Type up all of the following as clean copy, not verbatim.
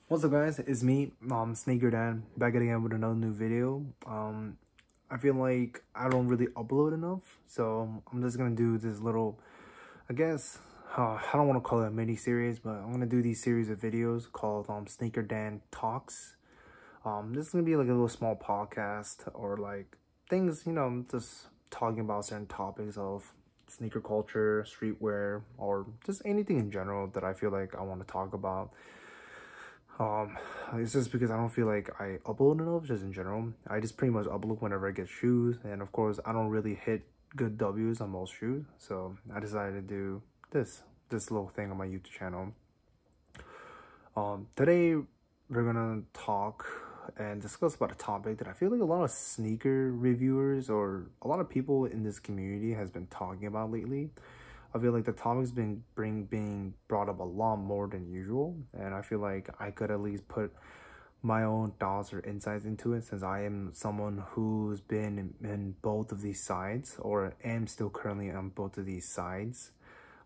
What's up, guys? It's me, SneakerDan, back again with another new video. I feel like I don't really upload enough, so I'm just gonna do this little, I guess, I don't want to call it a mini series, but I'm gonna do these series of videos called SneakerDan Talks. This is gonna be like a little small podcast or like things, just talking about certain topics of sneaker culture, streetwear, or just anything in general that I feel like I want to talk about. Um, it's just because I don't feel like I upload enough, just in general. I just pretty much upload whenever I get shoes, and of course, I don't really hit good W's on most shoes, so I decided to do this little thing on my YouTube channel. Today we're gonna talk and discuss about a topic that I feel like a lot of sneaker reviewers or a lot of people in this community has been talking about lately. I feel like the topic's been being brought up a lot more than usual, and I feel like I could at least put my own thoughts or insights into it, since I am someone who's been in both of these sides, or am still currently on both of these sides.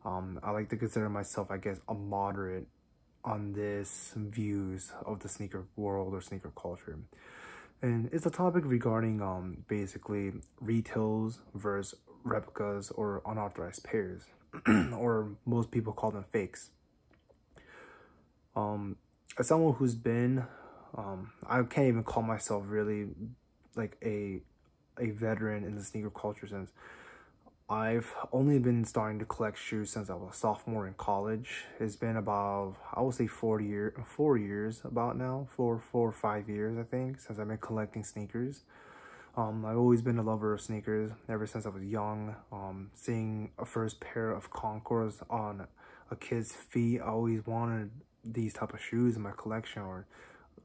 I like to consider myself, I guess, a moderate on this views of the sneaker world or sneaker culture. And it's a topic regarding basically retails versus replicas or unauthorized pairs, or most people call them fakes. As someone who's been, I can't even call myself really like a veteran in the sneaker culture, since I've only been starting to collect shoes since I was a sophomore in college. It's been about, I would say 4 years about now, 4 or 5 years, I think, since I've been collecting sneakers. I've always been a lover of sneakers ever since I was young. Seeing a first pair of Concords on a kid's feet, I always wanted these type of shoes in my collection, or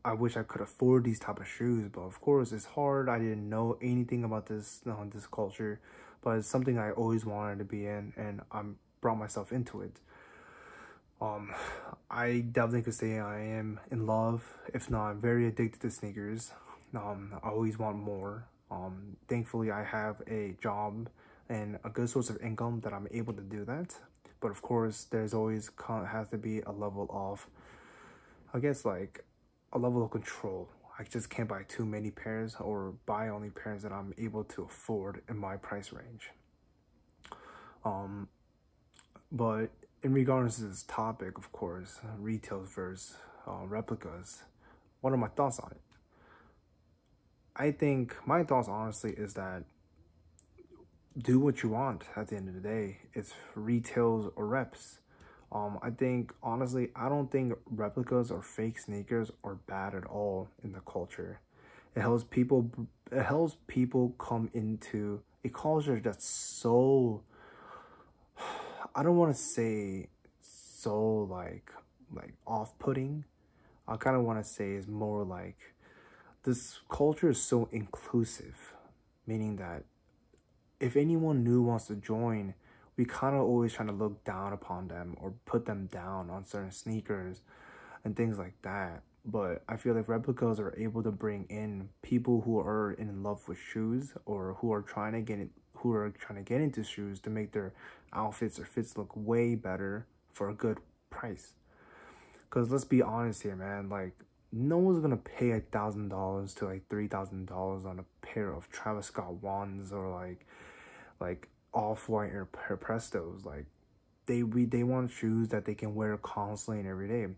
I wish I could afford these type of shoes, but of course it's hard. I didn't know anything about this culture, but it's something I always wanted to be in, and I brought myself into it. I definitely could say I am in love, if not very addicted to sneakers. I always want more. Thankfully, I have a job and a good source of income that I'm able to do that. But of course, there's always has to be a level of, I guess, like a level of control. I just can't buy too many pairs, or buy only pairs that I'm able to afford in my price range. But in regards to this topic, of course, retails versus replicas, what are my thoughts on it? I think my thoughts, honestly, is that do what you want at the end of the day. It's retails or reps. I think, honestly, I don't think replicas or fake sneakers are bad at all in the culture. It helps people come into a culture that's so, I don't want to say so like off-putting. I kind of want to say is more like this culture is so inclusive, meaning that if anyone new wants to join, we kind of always trying to look down upon them or put them down on certain sneakers and things like that. But I feel like replicas are able to bring in people who are in love with shoes, or who are trying to get into shoes to make their outfits or fits look way better for a good price. Because let's be honest here, man, like, no one's gonna pay $1,000 to like $3,000 on a pair of Travis Scott ones, or like off-white or Prestos. Like, they want shoes that they can wear constantly and every day.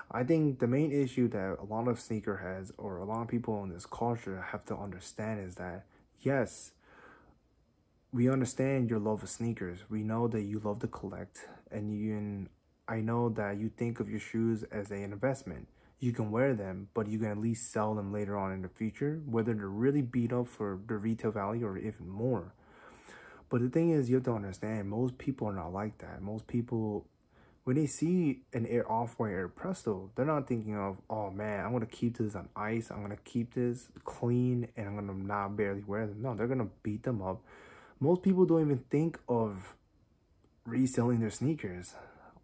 I think the main issue that a lot of sneakerheads or a lot of people in this culture have to understand is that, yes, we understand your love of sneakers. We know that you love to collect, and I know that you think of your shoes as an investment. You can wear them, but you can at least sell them later on in the future, whether they're really beat up for the retail value or even more. But the thing is, you have to understand, most people are not like that. Most people, when they see an off-white Air Presto, they're not thinking of, oh man, I'm going to keep this on ice, I'm going to keep this clean, and I'm going to not barely wear them. No, they're going to beat them up. Most people don't even think of reselling their sneakers.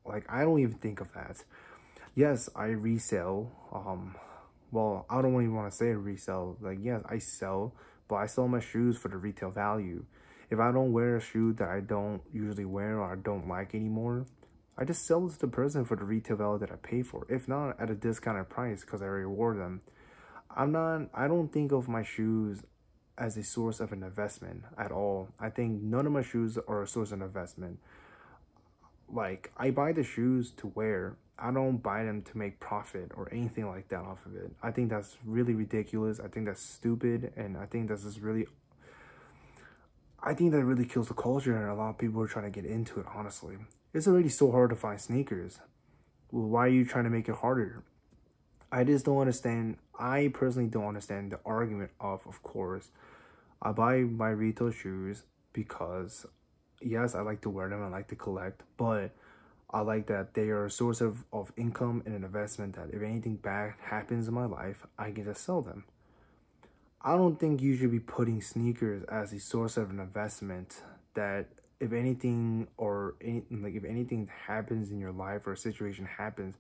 Like, I don't even think of that. Yes, I resell. Well, I don't even want to say resell. Like, yes, I sell, but I sell my shoes for the retail value. If I don't wear a shoe that I don't usually wear or I don't like anymore, I just sell it to the person for the retail value that I pay for. If not, at a discounted price because I reward them. I don't think of my shoes as a source of an investment at all. I think none of my shoes are a source of investment. Like, I buy the shoes to wear. I don't buy them to make profit or anything like that off of it. I think that's really ridiculous. I think that's stupid. And I think that's just really, I think that really kills the culture. And a lot of people are trying to get into it, honestly. It's already so hard to find sneakers. Well, why are you trying to make it harder? I just don't understand. I personally don't understand the argument of course, I buy my retail shoes because, yes, I like to wear them, I like to collect, but I like that they are a source of income and an investment that if anything bad happens in my life, I can just sell them. I don't think you should be putting sneakers as a source of an investment that if anything if anything happens in your life or a situation happens,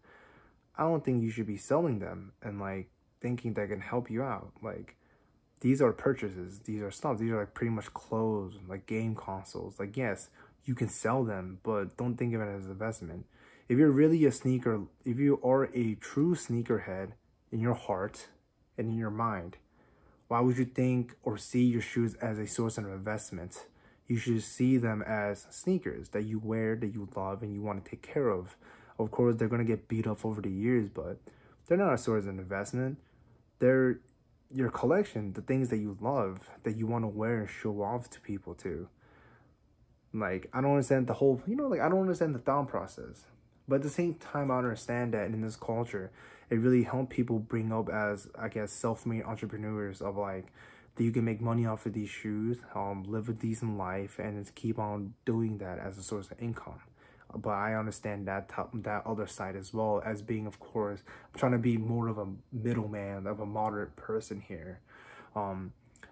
I don't think you should be selling them and like thinking that can help you out. Like, these are purchases, these are stuff, these are like pretty much clothes, like game consoles. Like, yes, you can sell them, but don't think of it as an investment. If you're really a sneaker, if you are a true sneakerhead in your heart and in your mind, why would you think or see your shoes as a source of investment? You should see them as sneakers that you wear, that you love, and you want to take care of. Of course, they're going to get beat up over the years, but they're not a source of investment. They're your collection, the things that you love, that you want to wear and show off to people too. Like, I don't understand the whole, I don't understand the thought process. But at the same time, I understand that in this culture, it really helped people bring up as, I guess, self-made entrepreneurs of like, that you can make money off of these shoes, live a decent life, and just keep on doing that as a source of income. But I understand that other side as well as being, of course, I'm trying to be more of a middleman, of a moderate person here. I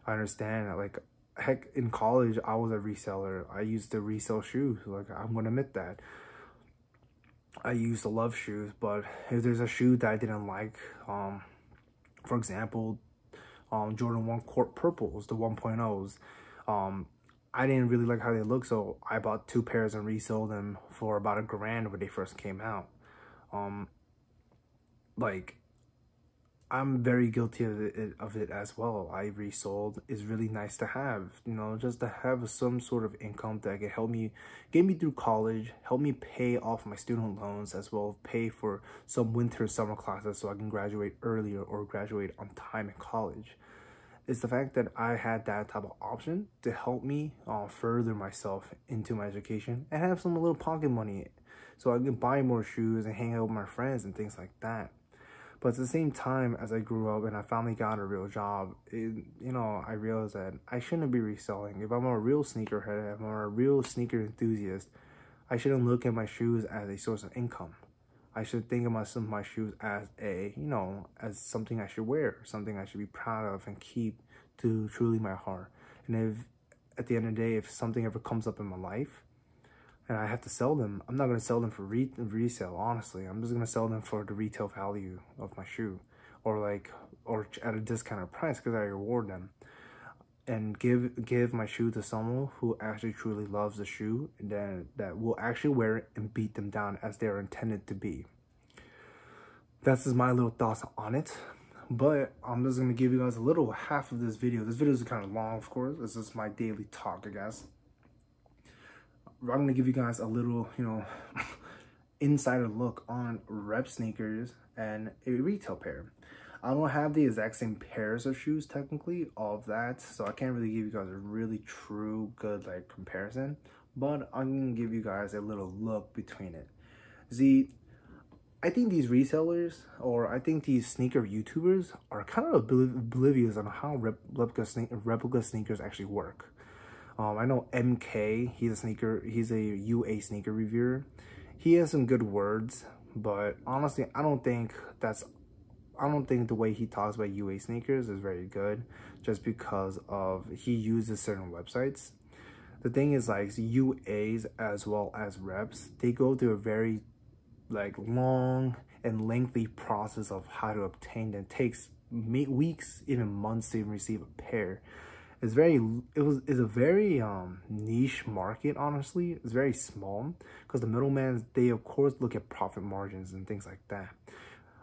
understand that, like, heck, in college, I was a reseller. I used to resell shoes. Like, I'm going to admit that. I used to love shoes, but if there's a shoe that I didn't like, for example, Jordan 1 Court Purples, the 1.0s, I didn't really like how they look, so I bought 2 pairs and resold them for about $1,000 when they first came out. Like, I'm very guilty of it as well. I resold. It's really nice to have, just to have some sort of income that can help me, get me through college, help me pay off my student loans, as well as pay for some summer classes so I can graduate earlier or graduate on time in college. It's the fact that I had that type of option to help me further myself into my education and have some little pocket money so I can buy more shoes and hang out with my friends and things like that. But at the same time, as I grew up and I finally got a real job, I realized that I shouldn't be reselling. If I'm a real sneakerhead, if I'm a real sneaker enthusiast, I shouldn't look at my shoes as a source of income. I should think of my shoes as as something I should wear, something I should be proud of and keep to truly my heart. And if, at the end of the day, if something ever comes up in my life and I have to sell them, I'm not going to sell them for resale, honestly. I'm just going to sell them for the retail value of my shoe or at a discounted price because I reward them. And give my shoe to someone who actually truly loves the shoe and that will actually wear it and beat them down as they are intended to be. That's just my little thoughts on it. But I'm just going to give you guys a little half of this video. This video is kind of long, of course. This is my daily talk, I guess. I'm going to give you guys a little, insider look on rep sneakers and a retail pair. I don't have the exact same pairs of shoes technically of that, so I can't really give you guys a really true good comparison, but I'm gonna give you guys a little look between it. See, I think these resellers, or I think these sneaker YouTubers are kind of oblivious on how replica sneakers actually work. I know MK, he's a UA sneaker reviewer. He has some good words, but honestly, I don't think the way he talks about UA sneakers is very good, just because he uses certain websites. The thing is, UAs as well as reps, they go through a very long and lengthy process of how to obtain them. It takes weeks, even months to even receive a pair. It's a very niche market, honestly. It's very small because the middlemen, they of course look at profit margins and things like that.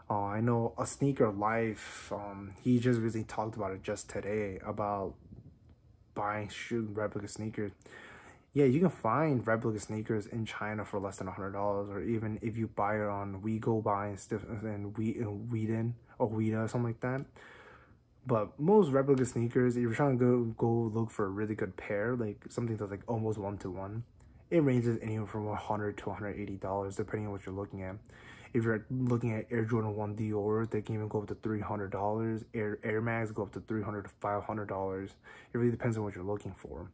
I know a sneaker life, he just really talked about it just today about buying replica sneakers. Yeah, you can find replica sneakers in China for less than $100, or even if you buy it on WeGo Buy and stuff, and Weedin or Weeda or something like that. But most replica sneakers, if you're trying to go look for a really good pair, like something that's like almost 1-to-1, it ranges anywhere from $100 to $180, depending on what you're looking at. If you're looking at Air Jordan 1 Dior, they can even go up to $300. Air Max go up to $300 to $500. It really depends on what you're looking for.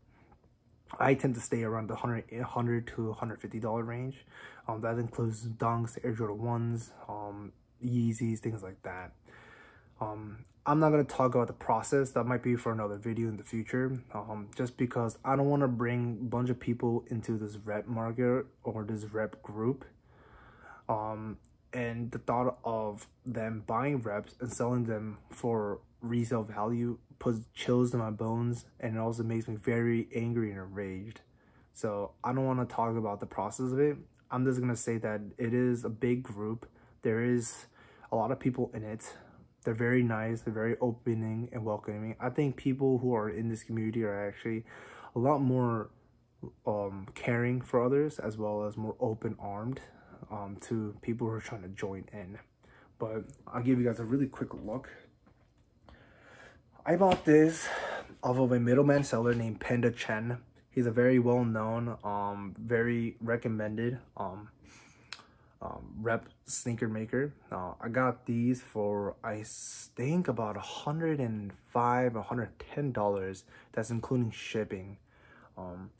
I tend to stay around the $100 to $150 range. That includes Dunks, Air Jordan 1s, Yeezys, things like that. I'm not going to talk about the process. That might be for another video in the future. Just because I don't want to bring a bunch of people into this rep market or this rep group. And the thought of them buying reps and selling them for resale value puts chills to my bones, and it also makes me very angry and enraged. So I don't want to talk about the process of it. I'm just going to say that it is a big group. There is a lot of people in it. They're very nice. They're very opening and welcoming. I think people who are in this community are actually a lot more caring for others, as well as more open-armed to people who are trying to join in. But I'll give you guys a really quick look. I bought this off of a middleman seller named Panda Chen. He's a very well-known, very recommended rep sneaker maker. I got these for, I think, about $105, $110. That's including shipping. And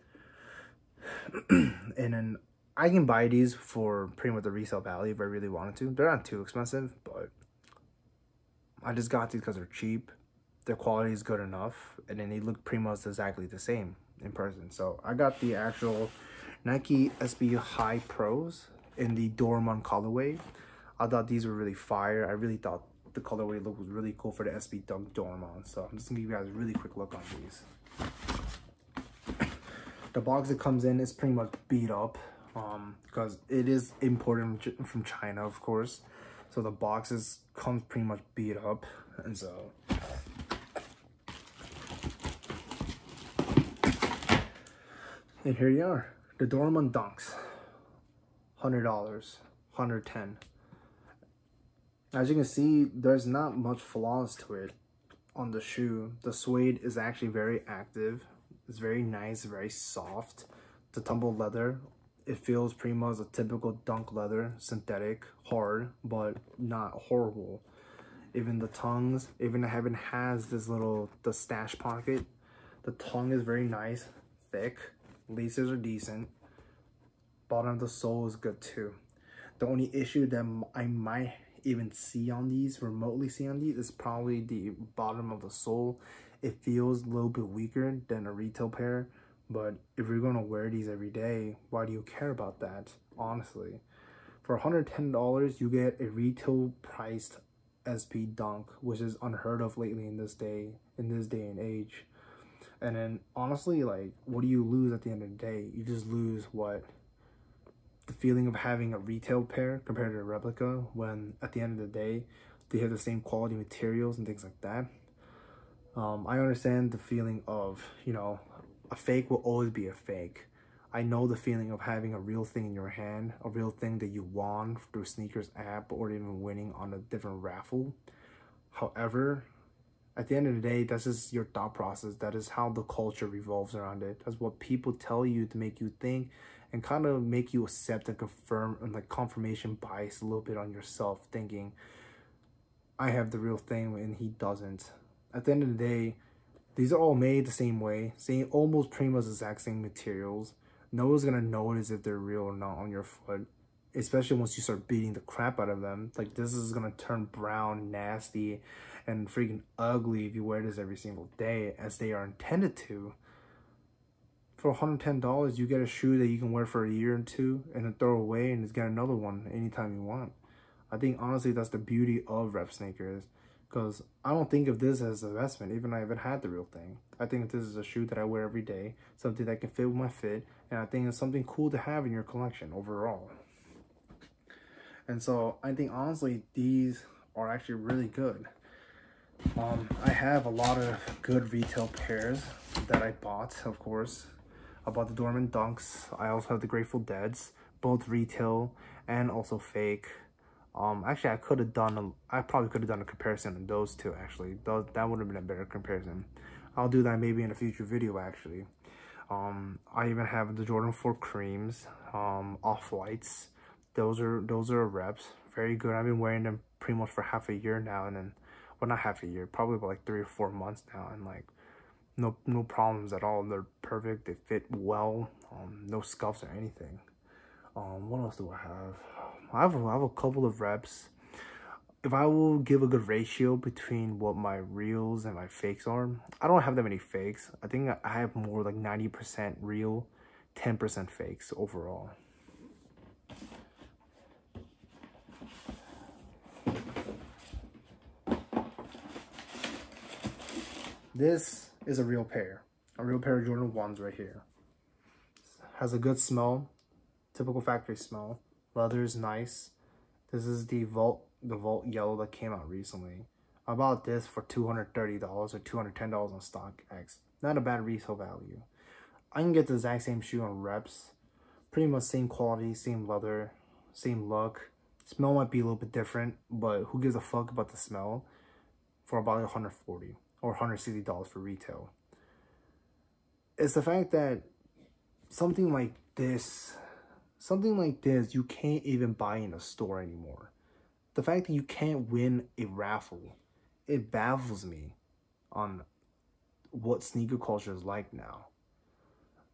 then I can buy these for pretty much the resale value if I really wanted to. They're not too expensive, but I just got these because they're cheap. Their quality is good enough, and then they look pretty much exactly the same in person. So I got the actual Nike SB High Pros in the Dormon colorway. I thought these were really fire. I really thought the colorway look was really cool for the SB Dunk Dormon. So I'm just gonna give you guys a really quick look on these. The box it comes in is pretty much beat up, because it is imported from China, of course. So the boxes comes pretty much beat up, and so and here you are, the Dormon Dunks, $100, $110. As you can see, there's not much flaws to it on the shoe. The suede is actually very active. It's very nice, very soft. The tumbled leather, it feels pretty much a typical Dunk leather, synthetic, hard, but not horrible. Even the tongues, even it has this little, the stash pocket. The tongue is very nice, thick. Laces are decent. Bottom of the sole is good too. The only issue that I might even see on these, remotely see on these, is probably the bottom of the sole. It feels a little bit weaker than a retail pair, but if you're gonna wear these every day, why do you care about that, honestly? For $110, you get a retail priced SP Dunk, which is unheard of lately in this day and age. And then honestly, like, what do you lose at the end of the day? You just lose what? The feeling of having a retail pair compared to a replica, when at the end of the day, they have the same quality materials and things like that. I understand the feeling of, you know, a fake will always be a fake. I know the feeling of having a real thing in your hand, a real thing that you won through Sneakers app, or even winning on a different raffle. However, at the end of the day, that's just your thought process. That is how the culture revolves around it. That's what people tell you to make you think and kind of make you accept and confirm, and like confirmation bias a little bit on yourself, thinking, I have the real thing and he doesn't. At the end of the day, these are all made the same way, almost pretty much the exact same materials. No one's gonna notice if they're real or not on your foot, especially once you start beating the crap out of them. Like, this is gonna turn brown, nasty, and freaking ugly if you wear this every single day, as they are intended to. For $110, you get a shoe that you can wear for a year or two and then throw away and just get another one anytime you want. I think honestly that's the beauty of rep sneakers. because I don't think of this as an investment, even though I haven't had the real thing. I think this is a shoe that I wear every day, something that can fit with my fit, and I think it's something cool to have in your collection overall. And so I think honestly these are actually really good. I have a lot of good retail pairs that I bought, of course. I bought the Dortmund Dunks. I also have the Grateful Deads, both retail and also fake. Actually, I probably could have done a comparison on those two, actually. That would have been a better comparison. I'll do that maybe in a future video, actually. I even have the Jordan 4 Creams, Off-Whites. Those are reps. Very good. I've been wearing them pretty much for half a year now, and then, well, not half a year, probably about like 3 or 4 months now, and like no problems at all. They're perfect. They fit well. No scuffs or anything. What else do I have? I have a couple of reps. If I will give a good ratio between what my reals and my fakes are, I don't have that many fakes. I think I have more like 90% real, 10% fakes overall. This is a real pair of Jordan 1s right here. Has a good smell, typical factory smell. Leather is nice. This is the Vault yellow that came out recently. I bought this for $230 or $210 on StockX. Not a bad resale value. I can get the exact same shoe on reps. Pretty much same quality, same leather, same look. Smell might be a little bit different, but who gives a fuck about the smell? For about $140 or $160 for retail. It's the fact that something like this you can't even buy in a store anymore. The fact that you can't win a raffle, it baffles me on what sneaker culture is like now.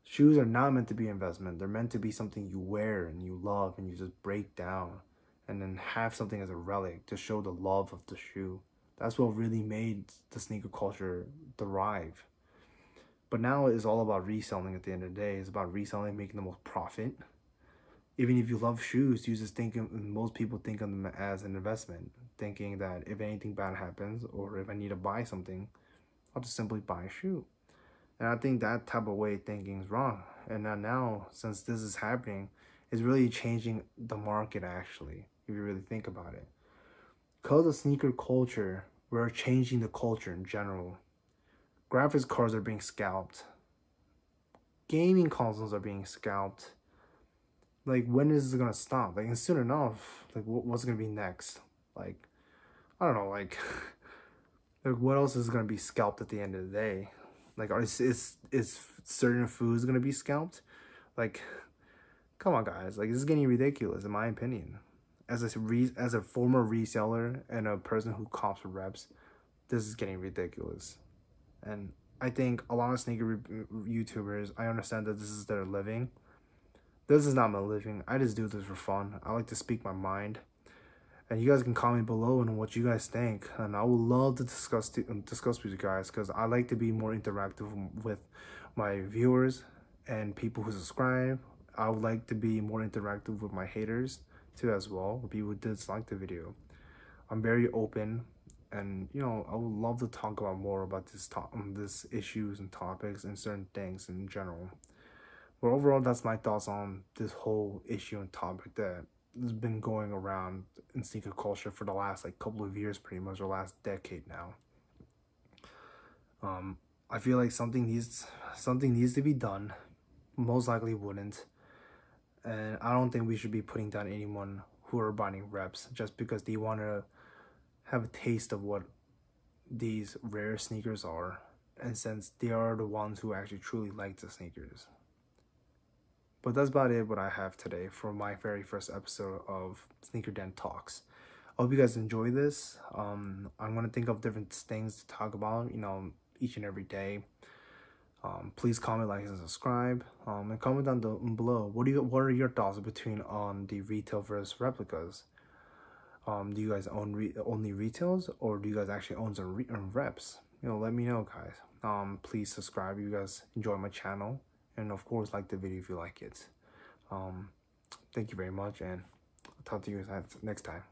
Shoes are not meant to be an investment. They're meant to be something you wear and you love and you just break down and then have something as a relic to show the love of the shoe. That's what really made the sneaker culture thrive. But now it's all about reselling at the end of the day. It's about reselling, making the most profit. Even if you love shoes, you just most people think of them as an investment, thinking that if anything bad happens or if I need to buy something, I'll just simply buy a shoe. And I think that type of way of thinking is wrong. And now, since this is happening, it's really changing the market actually, if you really think about it. Because of sneaker culture, we're changing the culture in general. Graphics cards are being scalped. Gaming consoles are being scalped. Like, when is it gonna stop? Like, and soon enough, like, what's gonna be next? Like, I don't know, like, like what else is gonna be scalped at the end of the day? Like, is certain foods gonna be scalped? Like, come on, guys. Like, this is getting ridiculous, in my opinion. As a former reseller and a person who cops for reps, this is getting ridiculous. And I think a lot of sneaker YouTubers, I understand that this is their living. This is not my living. I just do this for fun. I like to speak my mind. And you guys can comment below on what you guys think. And I would love to discuss with you guys, because I like to be more interactive with my viewers and people who subscribe. I would like to be more interactive with my haters too as well, people who dislike the video. I'm very open, and you know, I would love to talk about more about this issues and topics and certain things in general. But overall, that's my thoughts on this whole issue and topic that has been going around in sneaker culture for the last like couple of years, pretty much, or last decade now. I feel like something needs to be done. Most likely wouldn't. And I don't think we should be putting down anyone who are buying reps just because they want to have a taste of what these rare sneakers are, and since they are the ones who actually truly like the sneakers. But that's about it what I have today for my very first episode of SneakerDan Talks. I hope you guys enjoy this. I'm going to think of different things to talk about, you know, each and every day. Please comment, like, and subscribe. And comment down below. What are your thoughts between the retail versus replicas? Do you guys own only retails, or do you guys actually own some reps? You know, let me know, guys. Please subscribe if you guys enjoy my channel, and of course, like the video if you like it. Thank you very much, and I'll talk to you guys next time.